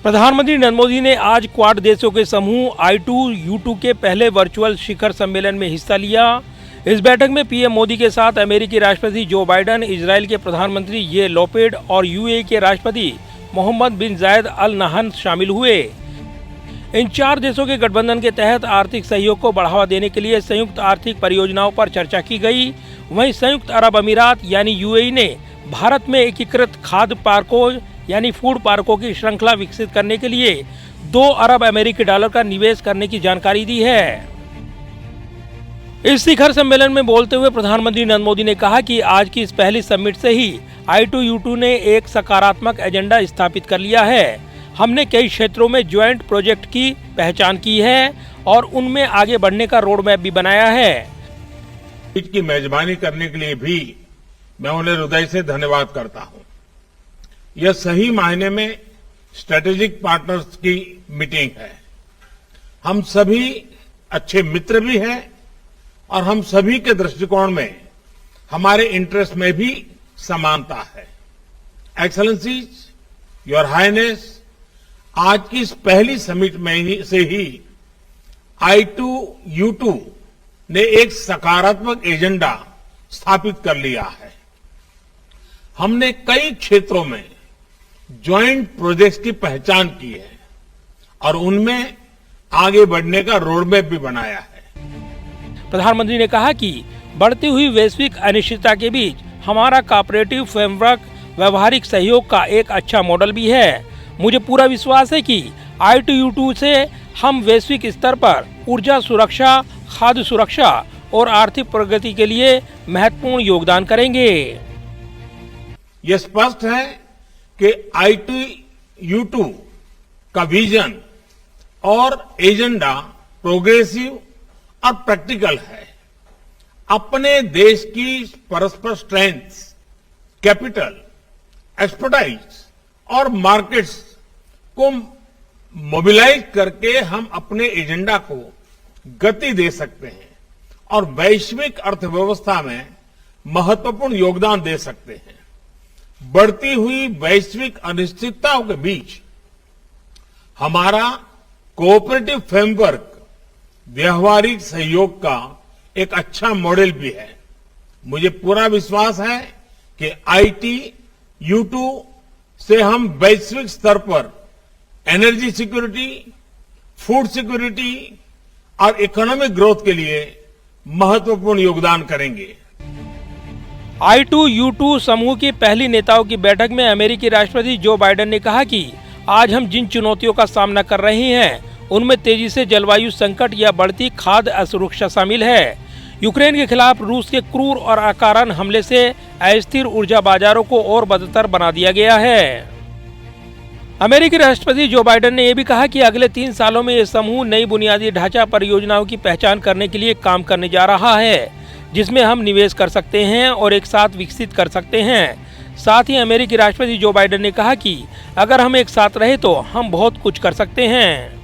प्रधानमंत्री नरेंद्र मोदी ने आज क्वाड देशों के समूह I2U2 के पहले वर्चुअल शिखर सम्मेलन में हिस्सा लिया। इस बैठक में पीएम मोदी के साथ अमेरिकी राष्ट्रपति जो बाइडेन, इजराइल के प्रधानमंत्री ये लोपेड और यूएई के राष्ट्रपति मोहम्मद बिन जायद अल नहयान शामिल हुए। इन 4 देशों के गठबंधन के तहत आर्थिक सहयोग को बढ़ावा देने के लिए संयुक्त आर्थिक परियोजनाओं पर चर्चा की गई। वहीं संयुक्त अरब अमीरात यानी यूएई ने भारत में एकीकृत खाद्य पार्कों यानी फूड पार्कों की श्रृंखला विकसित करने के लिए 2 अरब अमेरिकी डॉलर का निवेश करने की जानकारी दी है। इस शिखर सम्मेलन में बोलते हुए प्रधानमंत्री नरेंद्र मोदी ने कहा कि आज की इस पहली समिट से ही I2U2 ने एक सकारात्मक एजेंडा स्थापित कर लिया है। हमने कई क्षेत्रों में ज्वाइंट प्रोजेक्ट की पहचान की है और उनमें आगे बढ़ने का रोड मैप भी बनाया है। की मेजबानी करने के लिए भी मैं उन्हें हृदय से धन्यवाद करता हूं। यह सही मायने में स्ट्रेटेजिक पार्टनर्स की मीटिंग है। हम सभी अच्छे मित्र भी हैं और हम सभी के दृष्टिकोण में हमारे इंटरेस्ट में भी समानता है। एक्सेलेंसीज, योर हाइनेस, आज की इस पहली समिट में से ही I2U2 ने एक सकारात्मक एजेंडा स्थापित कर लिया है। हमने कई क्षेत्रों में ज्वाइंट प्रोजेक्ट्स की पहचान की है और उनमें आगे बढ़ने का रोडमैप भी बनाया है। प्रधानमंत्री ने कहा कि बढ़ती हुई वैश्विक अनिश्चितता के बीच हमारा कोऑपरेटिव फ्रेमवर्क व्यवहारिक सहयोग का एक अच्छा मॉडल भी है। मुझे पूरा विश्वास है कि I2U2 से हम वैश्विक स्तर पर ऊर्जा सुरक्षा, खाद्य सुरक्षा और आर्थिक प्रगति के लिए महत्वपूर्ण योगदान करेंगे। यह स्पष्ट है कि I2U2 का विजन और एजेंडा प्रोग्रेसिव और प्रैक्टिकल है। अपने देश की परस्पर स्ट्रेंथ, कैपिटल, एक्सपर्टाइज और मार्केट्स को मोबिलाइज करके हम अपने एजेंडा को गति दे सकते हैं और वैश्विक अर्थव्यवस्था में महत्वपूर्ण योगदान दे सकते हैं। बढ़ती हुई वैश्विक अनिश्चितताओं के बीच हमारा कोऑपरेटिव फ्रेमवर्क व्यवहारिक सहयोग का एक अच्छा मॉडल भी है। मुझे पूरा विश्वास है कि I2U2 से हम वैश्विक स्तर पर एनर्जी सिक्योरिटी, फूड सिक्योरिटी और इकोनॉमिक ग्रोथ के लिए महत्वपूर्ण योगदान करेंगे। I2U2 समूह की पहली नेताओं की बैठक में अमेरिकी राष्ट्रपति जो बाइडेन ने कहा कि आज हम जिन चुनौतियों का सामना कर रहे हैं उनमें तेजी से जलवायु संकट या बढ़ती खाद्य असुरक्षा शामिल है। यूक्रेन के खिलाफ रूस के क्रूर और अकारण हमले से अस्थिर ऊर्जा बाजारों को और बदतर बना दिया गया है। अमेरिकी राष्ट्रपति जो बाइडेन ने यह भी कहा कि अगले 3 सालों में यह समूह नई बुनियादी ढांचा परियोजनाओं की पहचान करने के लिए काम करने जा रहा है, जिसमें हम निवेश कर सकते हैं और एक साथ विकसित कर सकते हैं। साथ ही अमेरिकी राष्ट्रपति जो बाइडेन ने कहा कि अगर हम एक साथ रहे तो हम बहुत कुछ कर सकते हैं।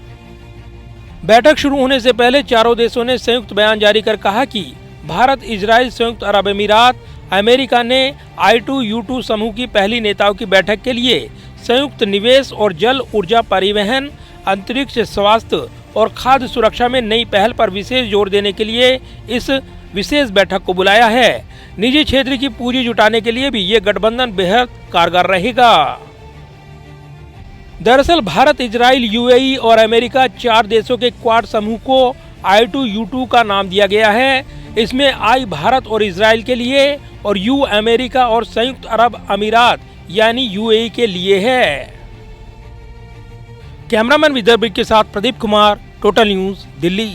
बैठक शुरू होने से पहले चारों देशों ने संयुक्त बयान जारी कर कहा कि भारत, इजराइल, संयुक्त अरब अमीरात, अमेरिका ने I2U2 समूह की पहली नेताओं की बैठक के लिए संयुक्त निवेश और जल, ऊर्जा, परिवहन, अंतरिक्ष, स्वास्थ्य और खाद्य सुरक्षा में नई पहल पर विशेष जोर देने के लिए इस विशेष बैठक को बुलाया है। निजी क्षेत्र की पूंजी जुटाने के लिए भी ये गठबंधन बेहद कारगर रहेगा। दरअसल भारत, इजराइल, यूएई और अमेरिका 4 देशों के क्वाड समूह को I2U2 का नाम दिया गया है। इसमें I भारत और इजराइल के लिए और U अमेरिका और संयुक्त अरब अमीरात यानी यूएई के लिए है। कैमरामैन विदर्भ के साथ प्रदीप कुमार, टोटल न्यूज, दिल्ली।